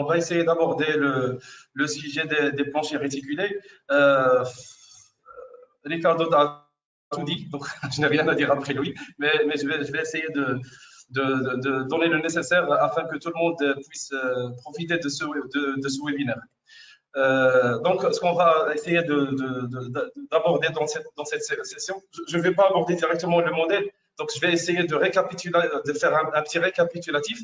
on va essayer d'aborder le sujet des planchers réticulés. Euh, Ricardo a tout dit, donc je n'ai rien à dire après lui, mais je vais essayer de donner le nécessaire afin que tout le monde puisse profiter de ce webinaire. Donc, ce qu'on va essayer d'aborder dans cette session, je ne vais pas aborder directement le modèle, donc je vais essayer de faire un petit récapitulatif.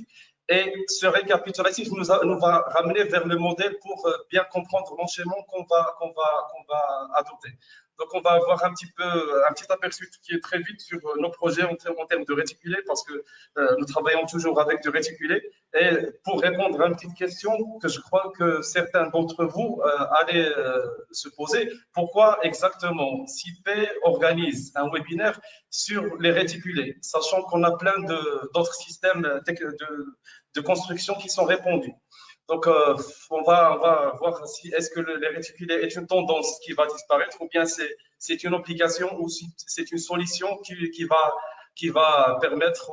Et ce récapitulatif nous va ramener vers le modèle pour bien comprendre l'enchaînement qu'on va adopter. Donc, on va avoir un petit aperçu qui est très vite sur nos projets en termes de réticulés, parce que nous travaillons toujours avec du réticulé. Et pour répondre à une petite question que je crois que certains d'entre vous allaient se poser, pourquoi exactement CIP organise un webinaire sur les réticulés, sachant qu'on a plein d'autres systèmes de construction qui sont répandus. Donc, on va voir si est-ce que les réticulés est une tendance qui va disparaître ou bien c'est une application ou si c'est une solution qui va permettre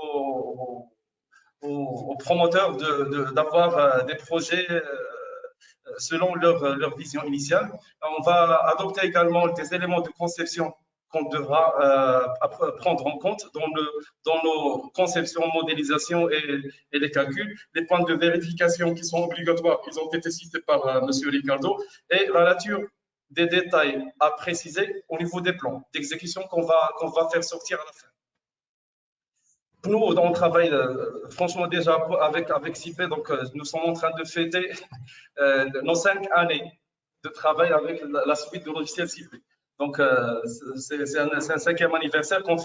aux promoteurs d'avoir des projets selon leur vision initiale. On va adopter également des éléments de conception qu'on devra prendre en compte dans nos conceptions, modélisation et les calculs. Les points de vérification qui sont obligatoires, ils ont été cités par M. Ricardo, et la nature des détails à préciser au niveau des plans d'exécution qu'on va faire sortir à la fin. Nous, on travaille franchement déjà avec CIP, donc nous sommes en train de fêter nos 5 années de travail avec la suite de logiciels CIP. Donc, c'est un 5e anniversaire qu'on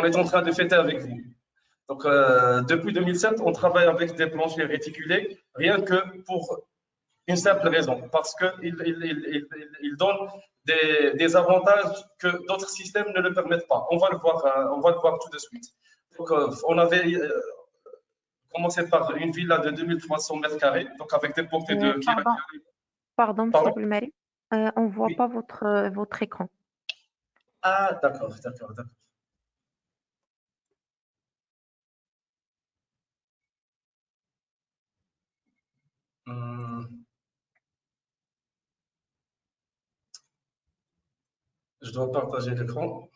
est en train de fêter avec vous. Donc, depuis 2007, on travaille avec des planchers réticulés, rien que pour une simple raison, parce qu'ils donnent des avantages que d'autres systèmes ne le permettent pas. On va le voir tout de suite. Donc, on avait commencé par une villa de 2300 mètres carrés, donc avec des portées de... Pardon, monsieur Boulmari. On ne voit pas votre écran. Ah, d'accord. Je dois partager l'écran.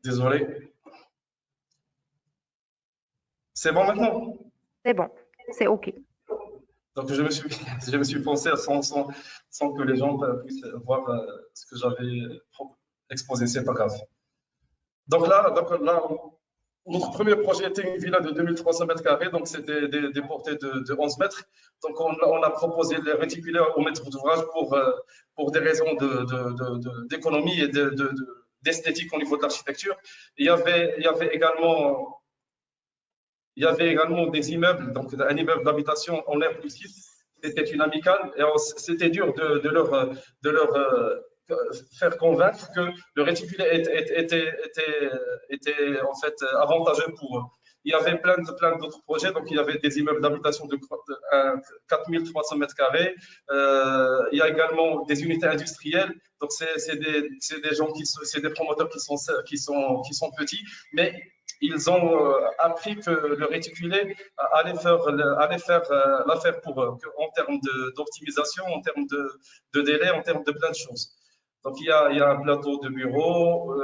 Désolé. C'est bon maintenant? C'est bon, c'est OK. Donc, je me suis pensé sans que les gens puissent voir ce que j'avais exposé, c'est pas grave. Donc là, notre premier projet était une villa de 2300 mètres carrés, donc c'était des portées de 11 mètres. Donc, on a proposé les réticulés au maître d'ouvrage pour des raisons d'économie et d'esthétique au niveau de l'architecture. Il y avait également des immeubles, donc un immeuble d'habitation en R+6. C'était une amicale et c'était dur de leur faire convaincre que le réticulé était en fait avantageux pour eux. Il y avait plein d'autres projets, donc il y avait des immeubles d'habitation de 4300 mètres carrés. Il y a également des unités industrielles, donc c'est des gens c'est des promoteurs qui sont petits, mais ils ont appris que le réticulé allait faire l'affaire pour eux, en termes d'optimisation, en termes de délai, en termes de plein de choses. Donc, il y a un plateau de bureaux,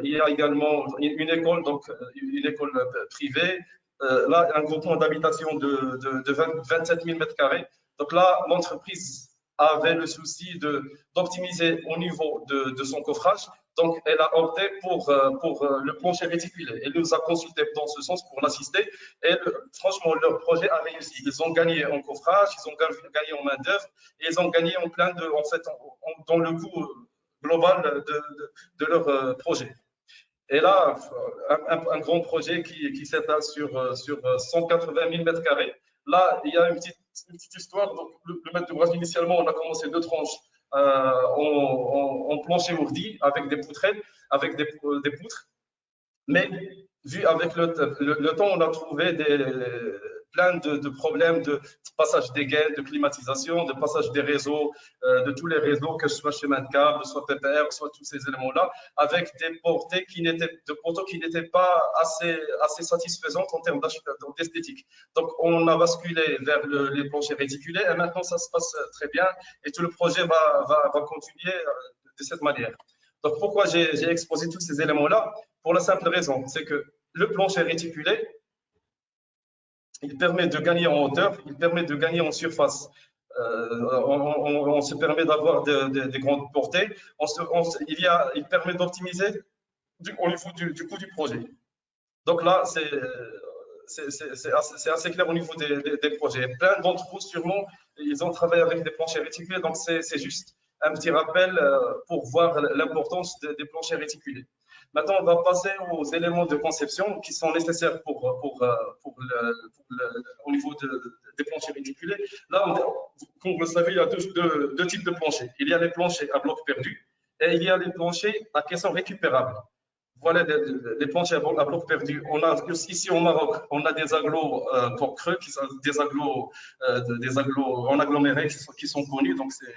il y a également une école, donc une école privée. Là, un groupement d'habitation de 27 000 mètres carrés. Donc là, l'entreprise avait le souci d'optimiser au niveau de son coffrage. Donc, elle a opté pour le plancher réticulé. Elle nous a consulté dans ce sens pour l'assister. Et franchement, leur projet a réussi. Ils ont gagné en coffrage, ils ont gagné en main-d'œuvre et ils ont gagné en plein dans le coût global de leur projet. Et là, un grand projet qui s'étale sur 180 000 mètres carrés. Là, il y a une petite histoire. Donc, le maître d'ouvrage, initialement, on a commencé 2 tranches en plancher ourdi avec des poutrelles, avec des poutres. Mais vu avec le temps, on a trouvé plein de problèmes de passage des gaines, de climatisation, de passage des réseaux, de tous les réseaux, que ce soit chemin de câble, soit PPR, soit tous ces éléments-là, avec des portées de poteaux qui n'étaient pas assez satisfaisantes en termes d'esthétique. Donc, on a basculé vers les planchers réticulés et maintenant, ça se passe très bien et tout le projet va continuer de cette manière. Donc, pourquoi j'ai exposé tous ces éléments-là? Pour la simple raison, c'est que le plancher réticulé, il permet de gagner en hauteur, il permet de gagner en surface. On se permet d'avoir des grandes portées. Il permet d'optimiser au niveau du coût du projet. Donc là, c'est assez clair au niveau des projets. Plein d'entre vous, sûrement, ils ont travaillé avec des planchers réticulés, donc c'est juste un petit rappel pour voir l'importance des planchers réticulés. Maintenant, on va passer aux éléments de conception qui sont nécessaires au niveau des planchers réticulés. Là, comme vous le savez, il y a deux types de planchers. Il y a les planchers à bloc perdu et il y a les planchers à caisson récupérable. Voilà les planchers à bloc perdu. Ici au Maroc, on a des agglos pour creux, des agglos en aggloméré qui sont connus, donc c'est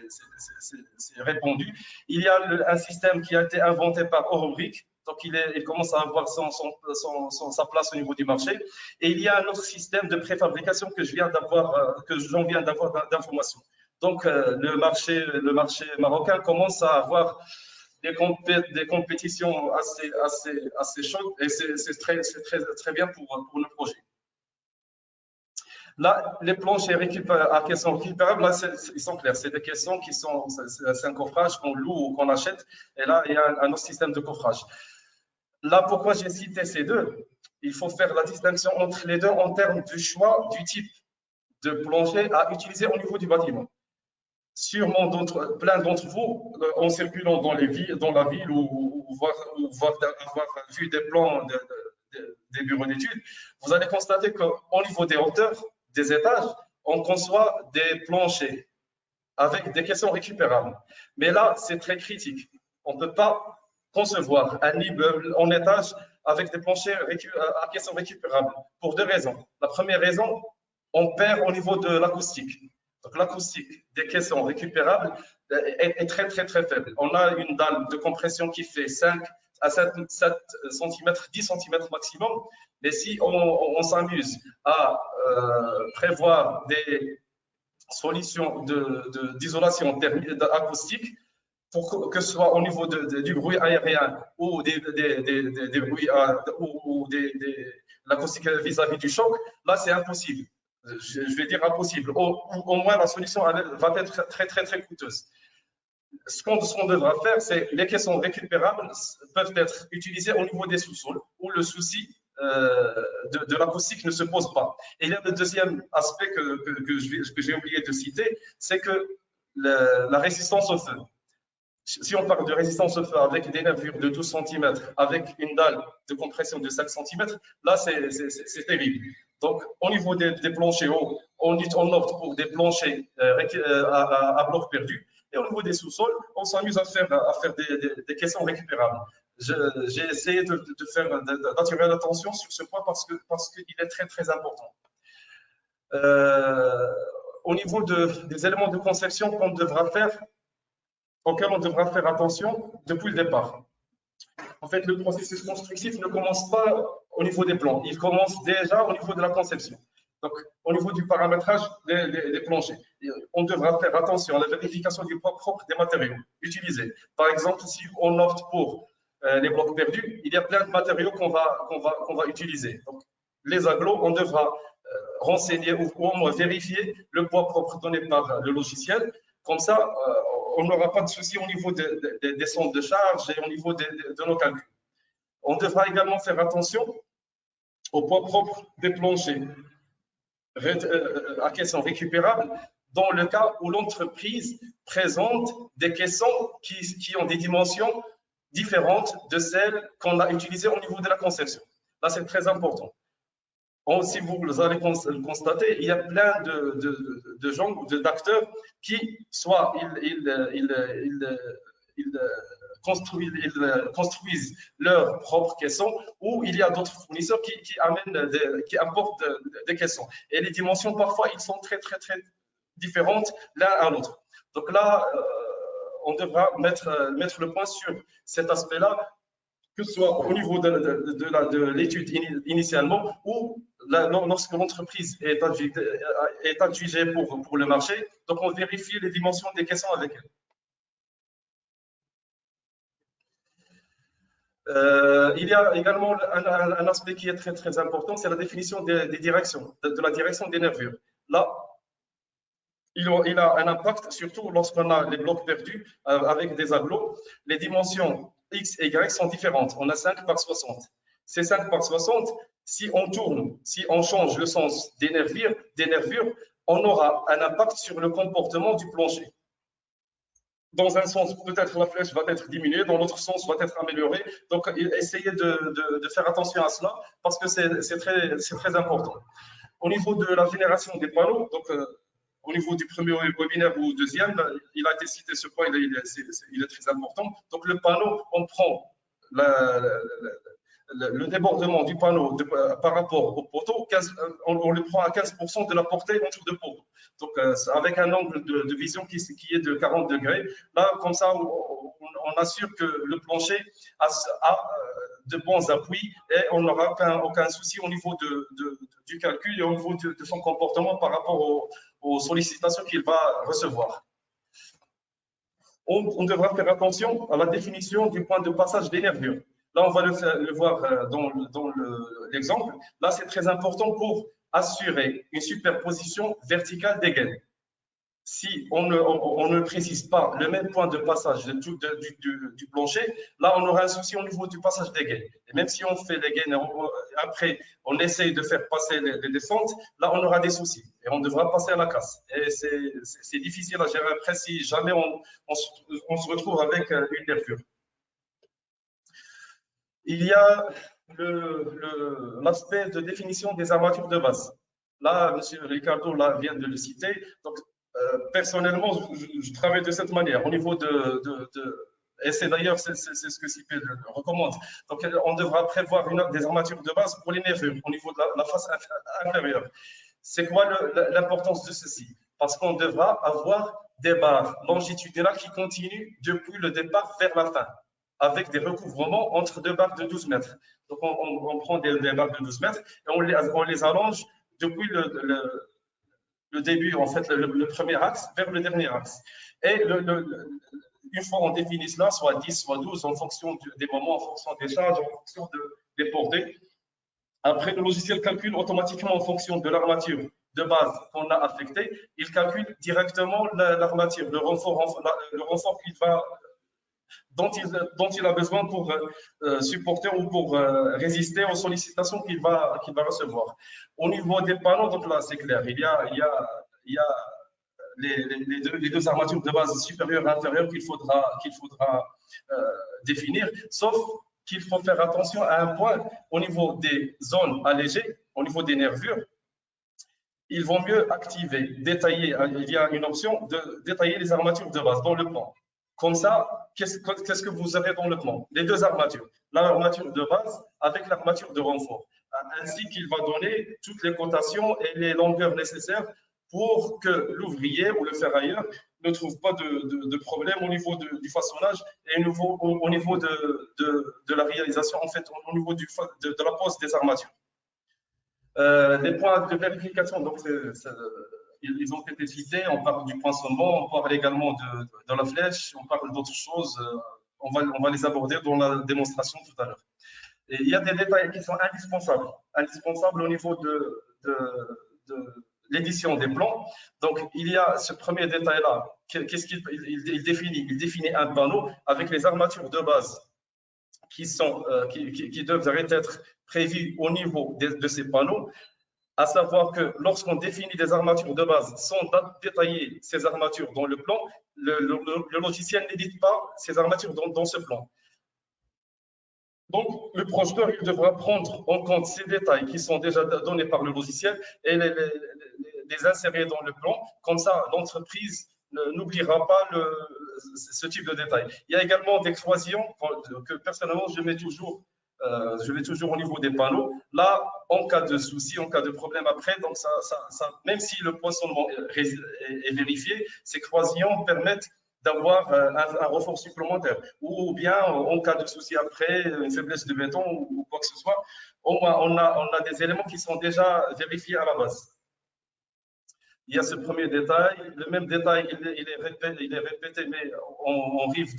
répandu. Il y a un système qui a été inventé par Eurobrick, donc il commence à avoir sa place au niveau du marché. Et il y a un autre système de préfabrication que j'en viens d'avoir d'informations. Donc le marché marocain commence à avoir des compétitions assez chaudes et c'est très bien pour le projet. Là, les planchers à caisson récupérable, là, ils sont clairs. C'est des caissons c'est un coffrage qu'on loue ou qu'on achète. Et là, il y a un autre système de coffrage. Là, pourquoi j'ai cité ces deux? Il faut faire la distinction entre les deux en termes du choix du type de plancher à utiliser au niveau du bâtiment. Sûrement, plein d'entre vous, en circulant dans la ville ou avoir vu des plans des bureaux d'études, vous allez constater qu'au niveau des hauteurs, des étages, on conçoit des planchers avec des caissons récupérables. Mais là, c'est très critique. On ne peut pas concevoir un immeuble en étage avec des planchers à caissons récupérables pour deux raisons. La première raison, on perd au niveau de l'acoustique. Donc, l'acoustique des caissons récupérables est très faible. On a une dalle de compression qui fait 5 à 7 cm, 10 cm maximum. Mais si on s'amuse à prévoir des solutions d'isolation acoustique, pour que ce soit au niveau du bruit aérien ou des bruits ou de l'acoustique vis-à-vis du choc, là, c'est impossible. Je vais dire impossible. Au moins, la solution va être très coûteuse. Ce qu'on devra faire, c'est les caissons récupérables peuvent être utilisés au niveau des sous-sols où le souci de l'acoustique ne se pose pas. Et il y a le deuxième aspect que j'ai oublié de citer, c'est que la résistance au feu. Si on parle de résistance au feu avec des nervures de 12 cm, avec une dalle de compression de 5 cm, là, c'est terrible. Donc, au niveau des planchers hauts, on opte pour des planchers à bloc perdu. Et au niveau des sous-sols, on s'amuse à faire des caissons récupérables. J'ai essayé d'attirer l'attention sur ce point parce qu'il est très important. Au niveau des éléments de conception auxquels on devra faire attention depuis le départ. En fait, le processus constructif ne commence pas au niveau des plans, il commence déjà au niveau de la conception. Donc, au niveau du paramétrage des planchers, on devra faire attention à la vérification du poids propre des matériaux utilisés. Par exemple, si on opte pour les blocs perdus, il y a plein de matériaux qu'on va utiliser. Donc, les agglos, on devra renseigner ou au moins vérifier le poids propre donné par le logiciel. Comme ça, on n'aura pas de souci au niveau des centres de charge et au niveau de nos calculs. On devra également faire attention au poids propre des planchers à caissons récupérables dans le cas où l'entreprise présente des caissons qui ont des dimensions différentes de celles qu'on a utilisées au niveau de la conception. Là, c'est très important. Si vous allez le constater, il y a plein de gens, d'acteurs qui, soit ils construisent leurs propres caissons, ou il y a d'autres fournisseurs qui apportent des caissons. Et les dimensions, parfois, ils sont très différentes l'un à l'autre. Donc là, on devra mettre le point sur cet aspect-là, que ce soit au niveau de l'étude initialement ou lorsque l'entreprise est adjugée pour le marché. Donc, on vérifie les dimensions des caissons avec elle. Il y a également un aspect qui est très important, c'est la définition des directions, de la direction des nervures. Là, il a un impact, surtout lorsqu'on a les blocs perdus avec des agglos. Les dimensions X et Y sont différentes. On a 5 par 60. Ces 5 par 60, si on tourne, si on change le sens des nervures, on aura un impact sur le comportement du plancher. Dans un sens, peut-être la flèche va être diminuée, dans l'autre sens, va être améliorée. Donc, essayez de faire attention à cela parce que c'est très important. Au niveau de la génération des panneaux, donc, au niveau du premier webinaire ou deuxième, il a été cité ce point, il est très important. Donc, le panneau, on prend le débordement du panneau par rapport au poteau, on le prend à 15% de la portée entre deux poteaux. Donc, avec un angle de vision qui est de 40 degrés. Là, comme ça, on assure que le plancher a de bons appuis et on n'aura aucun souci au niveau du calcul et au niveau de son comportement par rapport aux sollicitations qu'il va recevoir. On devra faire attention à la définition du point de passage des nervures. Là, on va le voir dans l'exemple. Là, c'est très important pour assurer une superposition verticale des gaines. Si on ne précise pas le même point de passage du plancher, là, on aura un souci au niveau du passage des gaines. Et même si on fait les gaines, après, on essaye de faire passer les descentes, là, on aura des soucis. Et on devra passer à la casse. Et c'est difficile à gérer après si jamais on se retrouve avec une nervure. Il y a l'aspect de définition des armatures de base. Là, M. Ricardo vient de le citer. Donc, personnellement, je travaille de cette manière. Au niveau et c'est d'ailleurs c'est ce que CIP recommande. Donc, on devra prévoir des armatures de base pour les nervures au niveau de la face inférieure. C'est quoi l'importance de ceci? Parce qu'on devra avoir des barres longitudinales qui continuent depuis le départ vers la fin, avec des recouvrements entre deux barres de 12 mètres. Donc, on prend des barres de 12 mètres et on les allonge depuis le début, en fait, le premier axe vers le dernier axe. Et une fois on définit cela, soit 10, soit 12, en fonction des moments, en fonction des charges, en fonction des portées. Après, le logiciel calcule automatiquement en fonction de l'armature de base qu'on a affectée. Il calcule directement l'armature, le renfort dont il a besoin pour supporter ou pour résister aux sollicitations qu'il va recevoir. Au niveau des panneaux, donc là, c'est clair, il y a les deux armatures de base supérieure et inférieure qu'il faudra définir, sauf qu'il faut faire attention à un point au niveau des zones allégées, au niveau des nervures. Il vaut mieux activer, détailler, il y a une option de détailler les armatures de base dans le plan. Comme ça, qu'est-ce que vous avez dans le plan? Les deux armatures. L'armature de base avec l'armature de renfort. Ainsi qu'il va donner toutes les cotations et les longueurs nécessaires pour que l'ouvrier ou le ferrailleur ne trouve pas de problème au niveau du façonnage et au niveau de la réalisation, en fait, au niveau de la pose des armatures. Les points de vérification, donc, ils ont été cités. On parle du poinçonnement, on parle également de la flèche, on parle d'autres choses. On va les aborder dans la démonstration tout à l'heure. Et il y a des détails qui sont indispensables au niveau de l'édition des plans. Donc, il y a ce premier détail-là. Qu'est-ce qu'il définit? Il définit un panneau avec les armatures de base qui devraient être prévues au niveau de ces panneaux, à savoir que lorsqu'on définit des armatures de base sans détailler ces armatures dans le plan, le logiciel n'édite pas ces armatures dans ce plan. Donc, le projeteur il devra prendre en compte ces détails qui sont déjà donnés par le logiciel et les insérer dans le plan. Comme ça, l'entreprise n'oubliera pas ce type de détail. Il y a également des cloisons que personnellement je mets toujours au niveau des panneaux. Là, en cas de souci, en cas de problème après, donc même si le poissonnement est vérifié, ces cloisons permettent d'avoir un renfort supplémentaire. Ou bien, en cas de souci après, une faiblesse de béton ou quoi que ce soit, on a des éléments qui sont déjà vérifiés à la base. Il y a ce premier détail. Le même détail, il est répété, mais en rive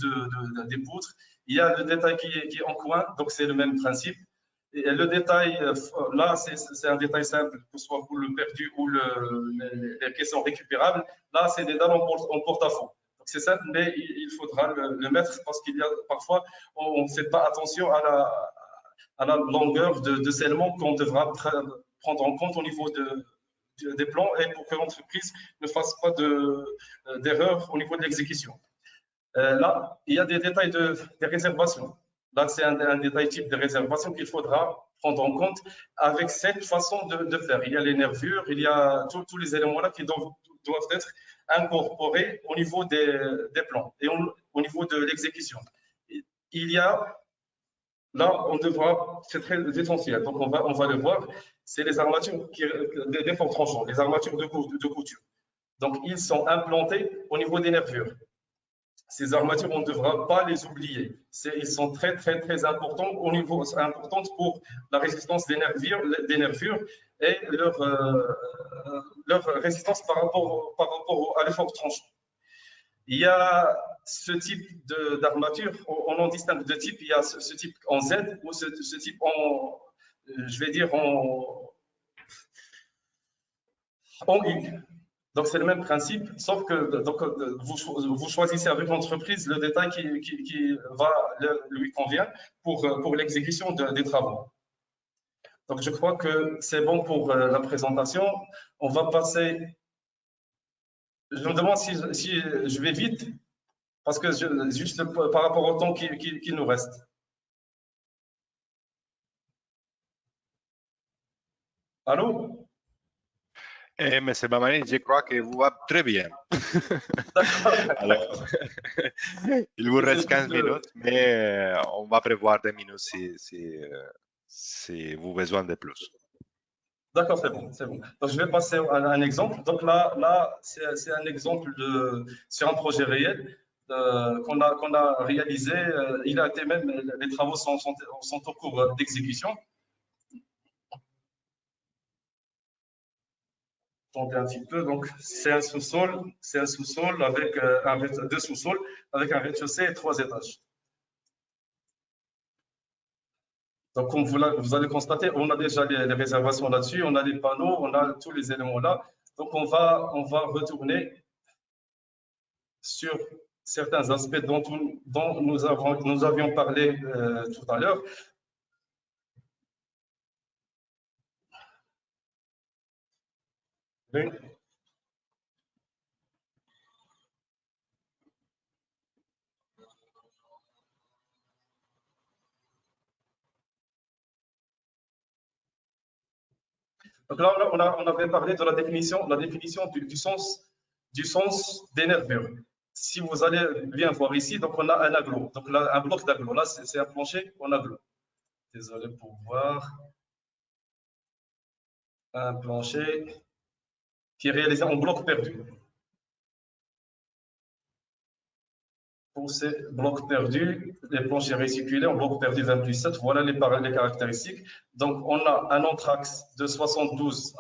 des poutres. Il y a le détail qui est en coin, donc c'est le même principe. Et le détail, là, c'est un détail simple, que ce soit pour le perdu ou les caissons récupérables. Là, c'est des dalles en porte-à-faux. Donc c'est simple, mais il faudra le mettre parce qu'il y a parfois, on ne fait pas attention à la longueur de scellement qu'on devra prendre en compte au niveau des plans et pour que l'entreprise ne fasse pas d'erreur au niveau de l'exécution. Là, il y a des détails des réservations. Là, c'est un détail type de réservation qu'il faudra prendre en compte avec cette façon de faire. Il y a les nervures, il y a tous les éléments-là qui doivent être incorporés au niveau des plans et au niveau de l'exécution. Il y a, là, c'est très essentiel, donc on va le voir, c'est les armatures des forts tranchants, les armatures de couture. Donc, ils sont implantés au niveau des nervures. Ces armatures, on ne devra pas les oublier. Ils sont très, très, très importants importantes pour la résistance des nervures et leur résistance par rapport à l'effort tranchant. Il y a ce type d'armature, on en distingue deux types. Il y a ce type en Z ou ce type en, je vais dire, en U. Donc, c'est le même principe, sauf que donc, vous choisissez avec l'entreprise le détail qui lui convient pour l'exécution des travaux. Donc, je crois que c'est bon pour la présentation. On va passer. Je me demande si je vais vite, parce que juste par rapport au temps qui nous reste. Allô? M. Bamani, je crois que vous va très bien. Alors, il vous reste 15 minutes, mais on va prévoir 2 minutes si vous avez besoin de plus. D'accord, c'est bon, c'est bon. Donc, je vais passer à un exemple. Donc là c'est un exemple sur un projet réel qu'on a réalisé. Il a été même, les travaux sont en cours d'exécution. Attendez un petit peu. Donc, c'est un sous-sol avec deux sous-sols avec un rez-de-chaussée et 3 étages. Donc, comme vous allez constater, on a déjà les réservations là-dessus, on a les panneaux, on a tous les éléments là. Donc, on va retourner sur certains aspects dont nous avions parlé tout à l'heure. Oui. Donc là, on avait parlé de la définition du sens des nervures. Si vous allez bien voir ici, donc on a un aglo, donc là, un bloc d'aglo. Là, c'est un plancher en aglo. Désolé pour voir. Un plancher qui est réalisé en bloc perdu. Pour ces blocs perdus, les planchers réticulés en bloc perdu 20+7, voilà les caractéristiques. Donc, on a un anthrax de 72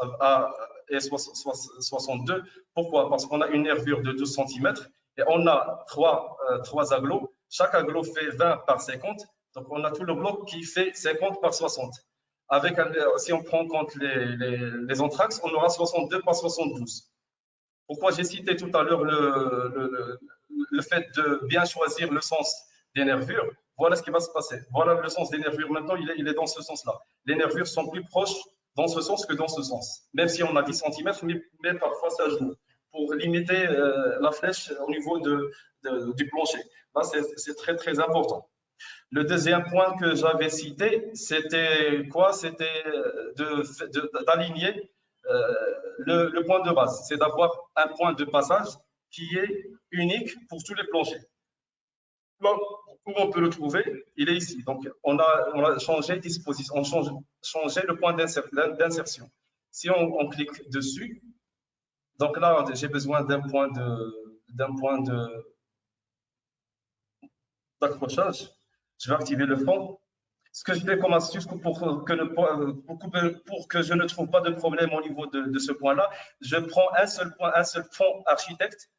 et 62. Pourquoi? Parce qu'on a une nervure de 12 cm et on a trois aglos. Chaque aglo fait 20 par 50. Donc, on a tout le bloc qui fait 50 par 60. Si on prend en compte les anthrax, on aura 62 par 72. Pourquoi j'ai cité tout à l'heure le fait de bien choisir le sens des nervures? Voilà ce qui va se passer. Voilà le sens des nervures. Maintenant, il est dans ce sens-là. Les nervures sont plus proches dans ce sens que dans ce sens. Même si on a 10 cm, mais parfois ça joue pour limiter la flèche au niveau du plancher. Là, c'est très, très important. Le deuxième point que j'avais cité, c'était quoi? C'était d'aligner le point de base. C'est d'avoir un point de passage qui est unique pour tous les planchers. Là où on peut le trouver, il est ici. Donc, on a changé disposition, on changé le point d'insertion. Si on clique dessus, donc là, j'ai besoin d'un point d'accrochage. Je vais activer le fond. Ce que je fais comme astuce pour que je ne trouve pas de problème au niveau de ce point-là, je prends un seul point, un seul fond architecte,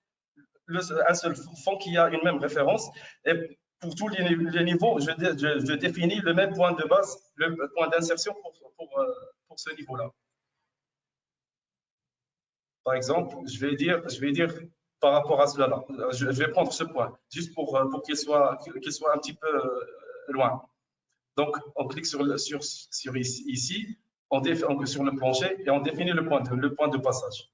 un seul fond qui a une même référence. Et pour tous les niveaux, je définis le même point de base, le point d'insertion pour ce niveau-là. Par exemple, je vais dire par rapport à cela, je vais prendre ce point, juste pour qu'il soit un petit peu loin. Donc, on clique sur ici, sur le plancher, et on définit le point de passage.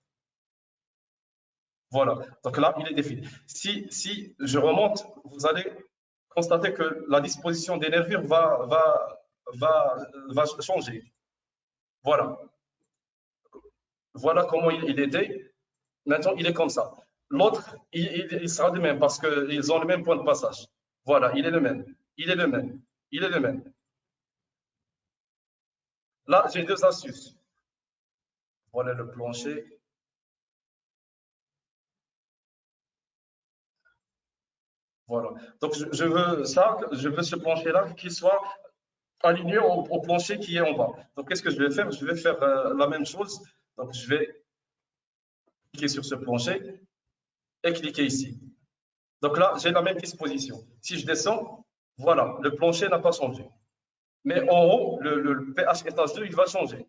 Voilà, donc là, il est défini. Si je remonte, vous allez constater que la disposition des nervures va changer. Voilà. Voilà comment il était. Maintenant, il est comme ça. L'autre, il sera le même parce qu'ils ont le même point de passage. Voilà, il est le même. Il est le même. Il est le même. Là, j'ai deux astuces. Voilà le plancher. Voilà. Donc, je veux ce plancher-là qui soit aligné au plancher qui est en bas. Donc, qu'est-ce que je vais faire? Je vais faire la même chose. Donc, je vais cliquer sur ce plancher et cliquer ici. Donc là, j'ai la même disposition. Si je descends, voilà, le plancher n'a pas changé. Mais en haut, le pH étage 2, il va changer.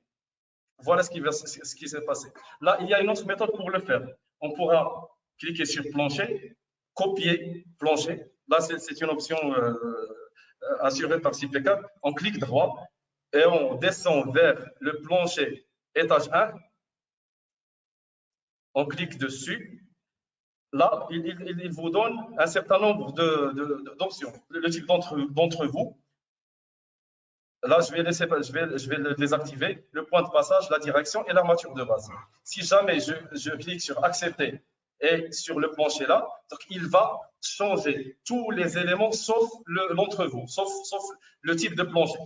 Voilà ce qui s'est passé. Là, il y a une autre méthode pour le faire. On pourra cliquer sur plancher, copier plancher. Là, c'est une option assurée par CP4. On clique droit et on descend vers le plancher étage 1. On clique dessus. Là, il vous donne un certain nombre d'options. Le type d'entre vous. Là, je vais le désactiver, le point de passage, la direction et l'armature de base. Si jamais je clique sur accepter et sur le plancher là, donc il va changer tous les éléments sauf l'entre-vous, sauf le type de plancher.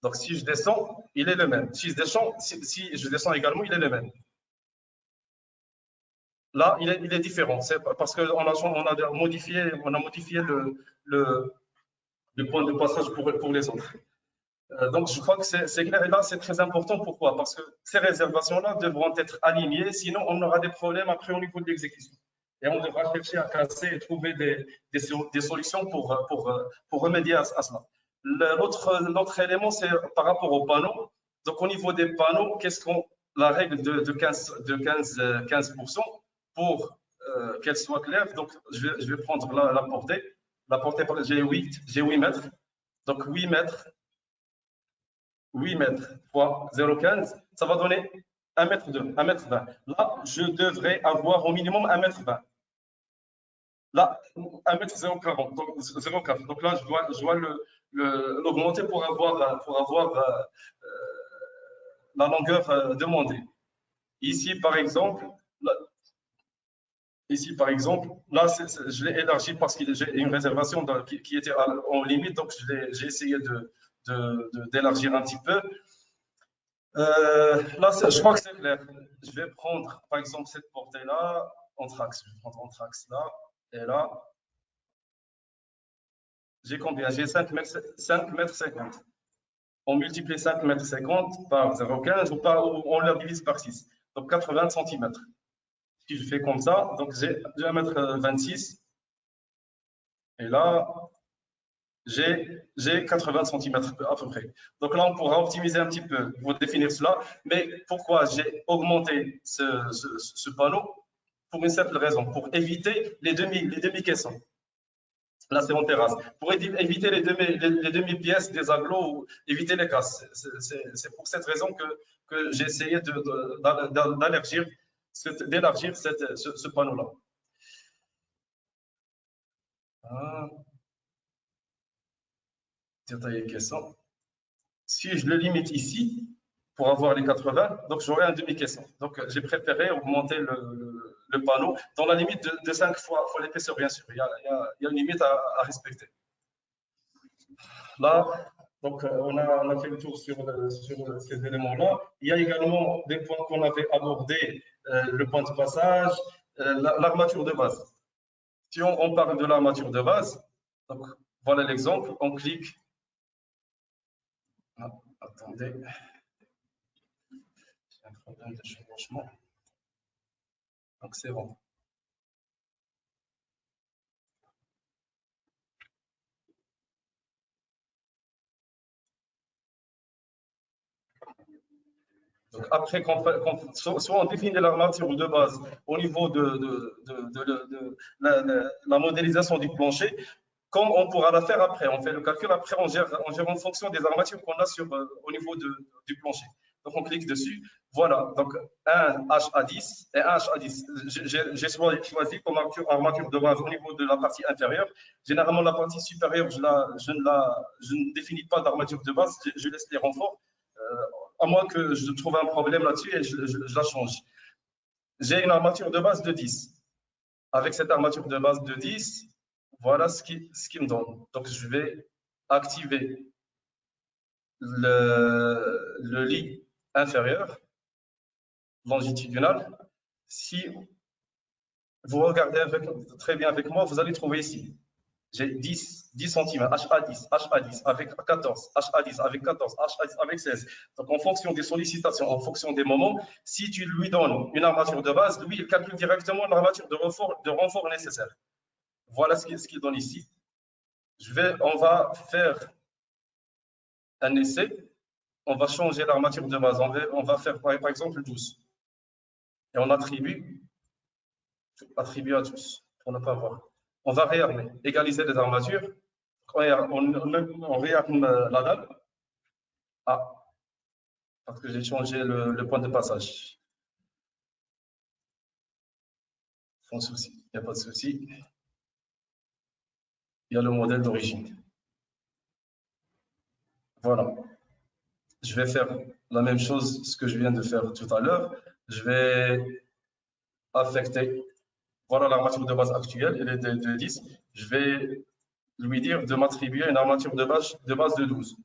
Donc si je descends, il est le même. Si je descends également, il est le même. Là, il est différent. C'est parce qu'on a modifié le point de passage pour les autres. Donc, je crois que c'est clair. Et là, c'est très important. Pourquoi? Parce que ces réservations-là devront être alignées, sinon on aura des problèmes après au niveau de l'exécution. Et on devra chercher à casser et trouver des solutions pour remédier à cela. L'autre élément, c'est par rapport aux panneaux. Donc, au niveau des panneaux, la règle de 15% pour qu'elle soit claire. Donc, je vais prendre la portée. La portée, j'ai 8 mètres. Donc, 8 mètres fois 0,15, ça va donner 1,2 m, 1,20 m. Là, je devrais avoir au minimum 1,20 m. Là, 1,040 m, donc 0,4. Donc là, je dois l'augmenter pour avoir la longueur demandée. Ici, par exemple, là, je l'ai élargi parce que j'ai une réservation qui était en limite, donc j'ai essayé d'élargir un petit peu. Là, je crois que c'est clair. Je vais prendre, par exemple, cette portée-là, entre axes. Je vais prendre entre axes là, et là. J'ai combien? J'ai 5,50 m. On multiplie 5,50 m par 0,15 ou on le divise par 6. Donc, 80 cm. Si je fais comme ça, donc j'ai 1,26 m. Et là, j'ai 80 cm à peu près. Donc là, on pourra optimiser un petit peu pour définir cela. Mais pourquoi j'ai augmenté ce panneau? Pour une simple raison, pour éviter les demi-caissons. Là, c'est en terrasse. Pour éviter les demi-pièces des agglos ou éviter les casses. C'est pour cette raison que j'ai essayé d'élargir ce panneau-là. Détailler caisson. Si je le limite ici, pour avoir les 80, donc j'aurai un demi-caisson. Donc j'ai préféré augmenter le panneau dans la limite de 5 fois l'épaisseur, bien sûr. Il y a une limite à respecter. Là, donc on a fait le tour sur ces éléments-là. Il y a également des points qu'on avait abordés, le point de passage, l'armature de base. Si on parle de l'armature de base, donc voilà l'exemple, on clique. Ah, attendez. Un problème de chevauchement. Donc, c'est bon. Donc, après, soit on définit l'armature de base au niveau de la modélisation du plancher, comme on pourra la faire après. On fait le calcul, après on gère en fonction des armatures qu'on a au niveau du plancher. Donc on clique dessus. Voilà, donc un HA10 et un HA10. J'ai choisi comme armature de base au niveau de la partie inférieure. Généralement, la partie supérieure, je ne définis pas d'armature de base, je laisse les renforts, à moins que je trouve un problème là-dessus et je la change. J'ai une armature de base de 10. Avec cette armature de base de 10, voilà ce qui me donne. Donc, je vais activer le lit inférieur, longitudinal. Si vous regardez très bien avec moi, vous allez trouver ici. J'ai 10 cm, HA10 avec 14, HA10 avec 14, HA10 avec 16. Donc, en fonction des sollicitations, en fonction des moments, si tu lui donnes une armature de base, lui, il calcule directement l'armature de renfort nécessaire. Voilà ce qu'il donne ici. On va faire un essai. On va changer l'armature de base. On va faire par exemple 12. Et on attribue à tous pour ne pas voir. On va réarmer, égaliser les armatures. On réarme la dalle. Ah, parce que j'ai changé le point de passage. Sans souci, il n'y a pas de souci. Il y a le modèle d'origine. Voilà. Je vais faire la même chose, ce que je viens de faire tout à l'heure. Je vais affecter, voilà l'armature de base actuelle, elle est de 10. Je vais lui dire de m'attribuer une armature de base de 12.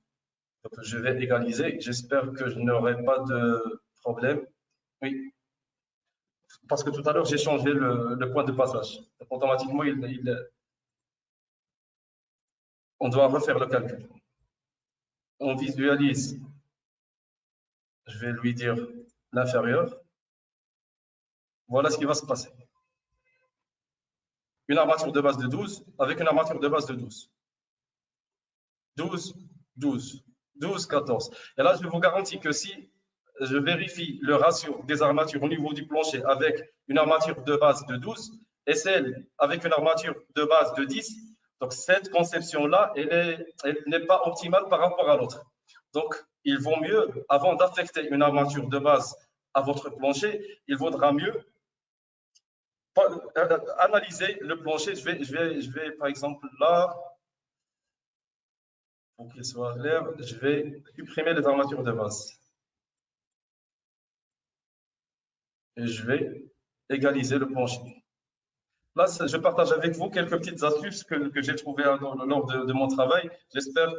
Donc, je vais égaliser. J'espère que je n'aurai pas de problème. Oui. Parce que tout à l'heure, j'ai changé le point de passage. Donc, automatiquement, on doit refaire le calcul. On visualise. Je vais lui dire l'inférieur. Voilà ce qui va se passer. Une armature de base de 12 avec une armature de base de 12. 12, 12, 12, 14. Et là, je vous garantis que si je vérifie le ratio des armatures au niveau du plancher avec une armature de base de 12 et celle avec une armature de base de 10, donc cette conception-là, elle n'est pas optimale par rapport à l'autre. Donc, il vaut mieux, avant d'affecter une armature de base à votre plancher, il vaudra mieux analyser le plancher. Je vais par exemple là, pour qu'il soit clair, je vais supprimer les armatures de base. Et je vais égaliser le plancher. Là, je partage avec vous quelques petites astuces que j'ai trouvées lors de mon travail. J'espère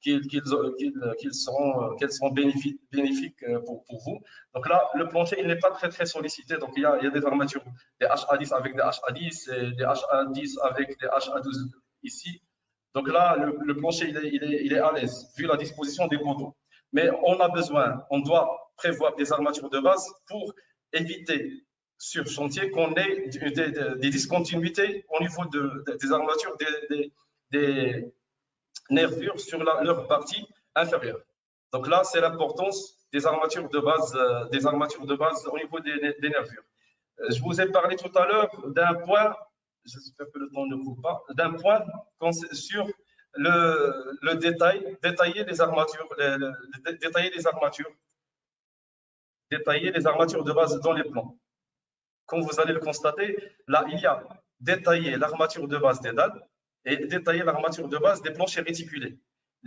qu'elles seront bénéfiques pour vous. Donc là, le plancher, il n'est pas très sollicité. Donc il y a des armatures, des HA10 avec des HA10 et des HA10 avec des HA12 ici. Donc là, le plancher, il est à l'aise, vu la disposition des poteaux. Mais on doit prévoir des armatures de base pour éviter sur chantier qu'on ait des discontinuités au niveau des armatures, des nervures sur leur partie inférieure. Donc là, c'est l'importance des armatures de base au niveau des nervures. Je vous ai parlé tout à l'heure d'un point, j'espère que le temps ne coupe pas, d'un point sur le détailler les armatures, détailler les armatures de base dans les plans. Comme vous allez le constater, là, il y a détaillé l'armature de base des dalles et détaillé l'armature de base des planchers réticulés.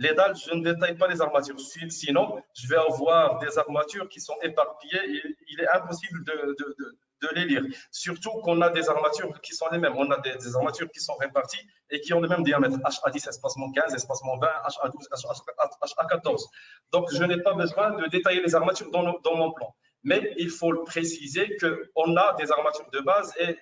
Les dalles, je ne détaille pas les armatures. Sinon, je vais avoir des armatures qui sont éparpillées et il est impossible de les lire. Surtout qu'on a des armatures qui sont les mêmes. On a des armatures qui sont réparties et qui ont le même diamètre. HA10, espacement 15, espacement 20, HA12, HA14. Donc, je n'ai pas besoin de détailler les armatures dans mon plan. Mais il faut préciser qu'on a des armatures de base et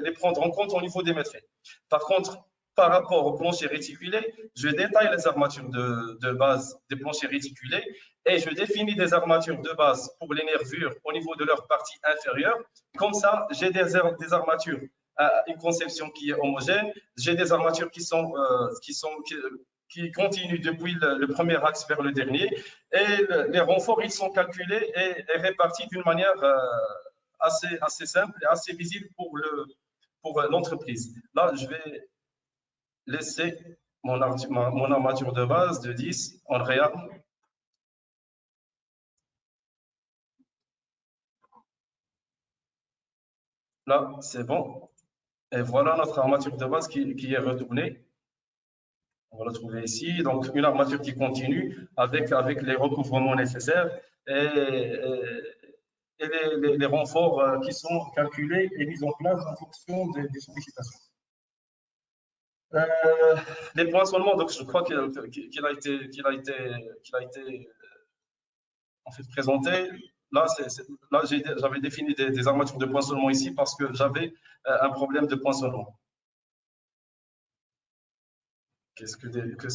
les prendre en compte au niveau des métriques. Par contre, par rapport au plancher réticulé, je détaille les armatures de base des planchers réticulés et je définis des armatures de base pour les nervures au niveau de leur partie inférieure. Comme ça, j'ai des armatures à une conception qui est homogène. J'ai des armatures qui continuent depuis le premier axe vers le dernier. Et les renforts, ils sont calculés et répartis d'une manière assez simple et assez visible pour l'entreprise. Là, je vais laisser mon armature de base de 10 en réel. Là, c'est bon. Et voilà notre armature de base qui est retournée. On va la trouver ici. Donc, une armature qui continue avec les recouvrements nécessaires et les renforts qui sont calculés et mis en place en fonction des sollicitations. Les poinçonnements, donc je crois qu'il a été en fait présenté. Là, j'avais défini des armatures de poinçonnement ici parce que j'avais un problème de poinçonnement. Qu'est-ce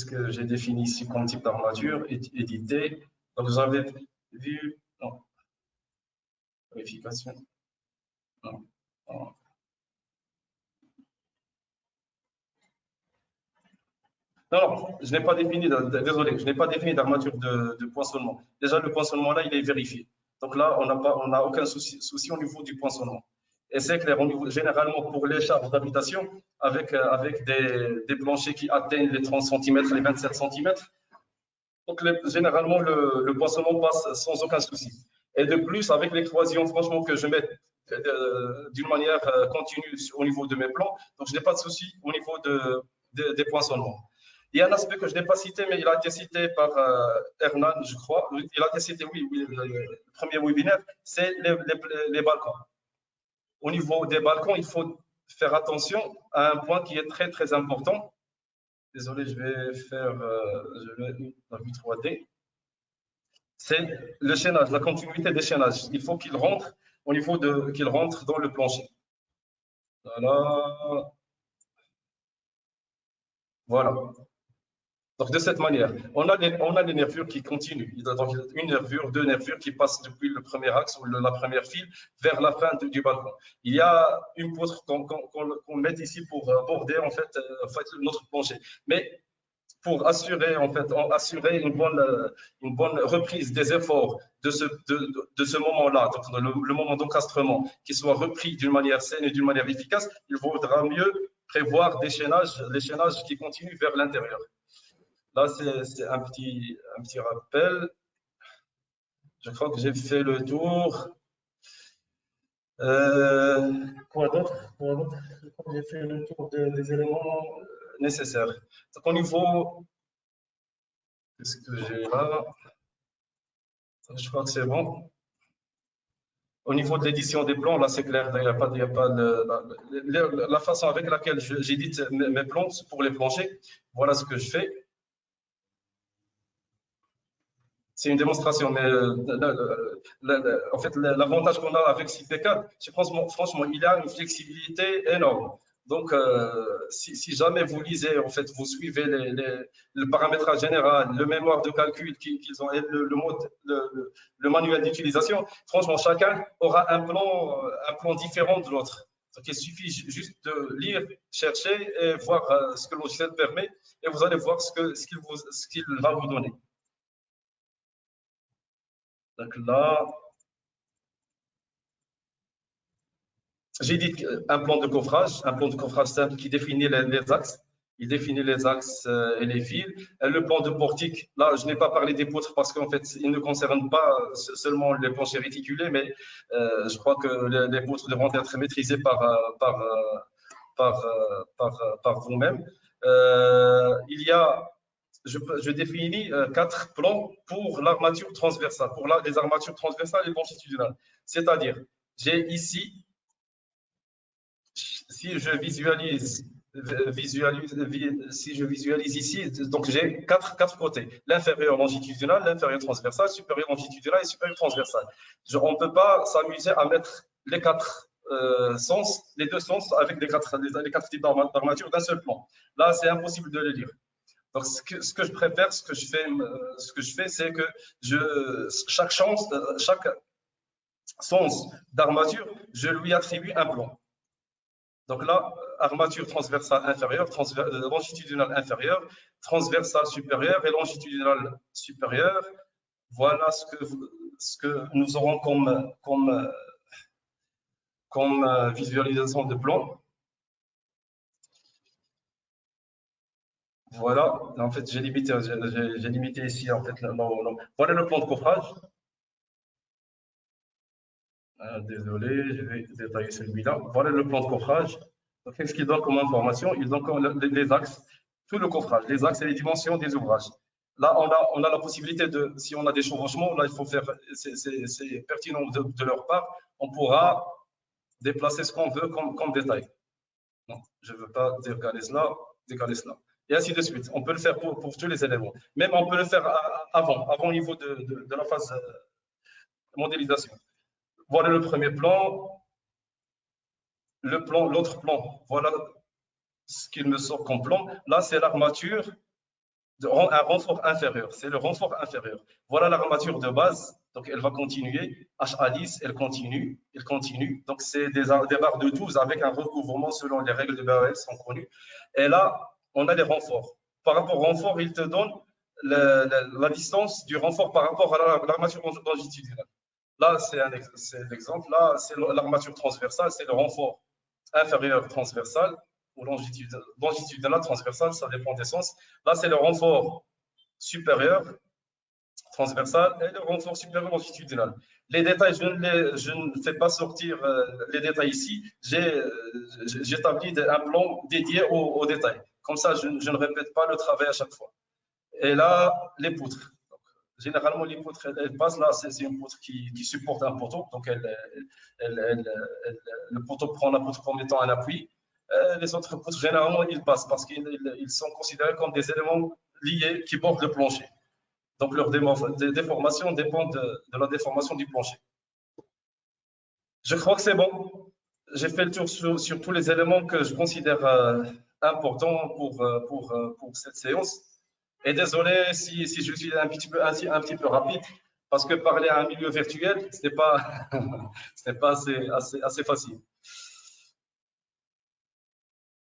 que j'ai défini ici comme type d'armature? Édité. Donc, vous avez vu. Non. Vérification. Non. Non. Non, je n'ai pas défini, désolé, je n'ai pas défini d'armature de poinçonnement. Déjà, le poinçonnement là, il est vérifié. Donc là, on n'a aucun souci au niveau du poinçonnement. Et c'est clair, généralement pour les charges d'habitation, avec des planchers qui atteignent les 30 cm, les 27 cm, donc généralement le poinçonnement passe sans aucun souci. Et de plus, avec l'équation, franchement, que je mets d'une manière continue au niveau de mes plans, donc je n'ai pas de souci au niveau des poinçonnements. Il y a un aspect que je n'ai pas cité, mais il a été cité par Hernan, je crois. Il a été cité, oui, le premier webinaire, c'est les balcons. Au niveau des balcons, il faut faire attention à un point qui est très, très important. Désolé, je vais faire la vue 3D. C'est le chaînage, la continuité des chaînages. Il faut qu'il rentre qu'il rentre dans le plancher. Voilà. Donc, de cette manière, on a les nervures qui continuent. Donc, une nervure, deux nervures qui passent depuis le premier axe ou la première file vers la fin du balcon. Il y a une poutre qu'on met ici pour border en fait notre plancher. Mais pour assurer une bonne reprise des efforts de ce moment-là, donc le moment d'encastrement, qui soit repris d'une manière saine et d'une manière efficace, il vaudra mieux prévoir les chaînages qui continuent vers l'intérieur. Là, c'est un petit rappel. Je crois que j'ai fait le tour. Quoi d'autre? Je crois que j'ai fait le tour des éléments nécessaires. Donc, au niveau, qu'est-ce que j'ai là? Je crois que c'est bon. Au niveau de l'édition des plans, là, c'est clair. Il n'y a pas la façon avec laquelle j'édite mes plans pour les planchers. Voilà ce que je fais. C'est une démonstration, mais en fait, l'avantage qu'on a avec CP4, c'est franchement, il a une flexibilité énorme. Donc, si jamais vous lisez, en fait, vous suivez le paramétrage général, le mémoire de calcul qu'ils ont et le manuel d'utilisation, franchement, chacun aura un plan différent de l'autre. Donc, il suffit juste de lire, chercher et voir ce que le logiciel permet, et vous allez voir ce qu'il va vous donner. Donc là, j'ai dit un plan de coffrage simple qui définit les axes. Il définit les axes et les fils. Le plan de portique, là, je n'ai pas parlé des poutres parce qu'en fait, il ne concerne pas seulement les planchers réticulés, mais je crois que les poutres devront être maîtrisées par vous-même. Il y a je définis 4 plans pour l'armature transversale, pour les armatures transversales et longitudinales. C'est-à-dire, j'ai ici, si je visualise ici, donc j'ai quatre côtés, l'inférieur longitudinal, l'inférieur transversal, supérieur longitudinal et supérieur transversal. On ne peut pas s'amuser à mettre les 4 sens, les 2 sens avec les 4 types d'armature d'un seul plan. Là, c'est impossible de les lire. Donc, ce que je préfère, ce que je fais, c'est que chaque sens d'armature, je lui attribue un plan. Donc là, armature transversale inférieure, longitudinale inférieure, transversale supérieure et longitudinale supérieure. Voilà ce que nous aurons comme visualisation de plan. Voilà, en fait, j'ai limité ici, en fait, voilà le plan de coffrage. Désolé, je vais détailler celui-là. Voilà le plan de coffrage. Qu'est-ce qu'il donne comme information? Il donne les axes, tout le coffrage, les axes et les dimensions des ouvrages. Là, on a la possibilité de, si on a des chevauchements, là, il faut faire, c'est pertinent de leur part, on pourra déplacer ce qu'on veut comme détail. Non, je ne veux pas décaler cela, et ainsi de suite. On peut le faire pour tous les éléments. Même on peut le faire avant au niveau de la phase modélisation. Voilà le premier plan. L'autre plan, voilà ce qu'il me sort comme plan. Là, c'est l'armature, un renfort inférieur. C'est le renfort inférieur. Voilà l'armature de base. Donc, elle va continuer. HA10, elle continue. Donc, c'est des barres de 12 avec un recouvrement selon les règles de BAS sont connues. Et là, on a les renforts. Par rapport au renfort, il te donne la distance du renfort par rapport à l'armature longitudinale. Là, c'est l'exemple. Là, c'est l'armature transversale, c'est le renfort inférieur transversal ou longitudinal transversal, ça dépend des sens. Là, c'est le renfort supérieur transversal et le renfort supérieur longitudinal. Les détails, je ne fais pas sortir les détails ici. J'établis un plan dédié aux détails. Comme ça, je ne répète pas le travail à chaque fois. Et là, les poutres. Donc, généralement, les poutres, elles passent là. C'est une poutre qui supporte un poteau. Donc, le poteau prend la poutre comme étant un appui. Les autres poutres, généralement, ils passent parce qu'ils sont considérés comme des éléments liés qui bordent le plancher. Donc, leur déformation dépend de la déformation du plancher. Je crois que c'est bon. J'ai fait le tour sur tous les éléments que je considère importants pour cette séance. Et désolé si je suis un petit peu rapide, parce que parler à un milieu virtuel, ce n'est pas assez facile.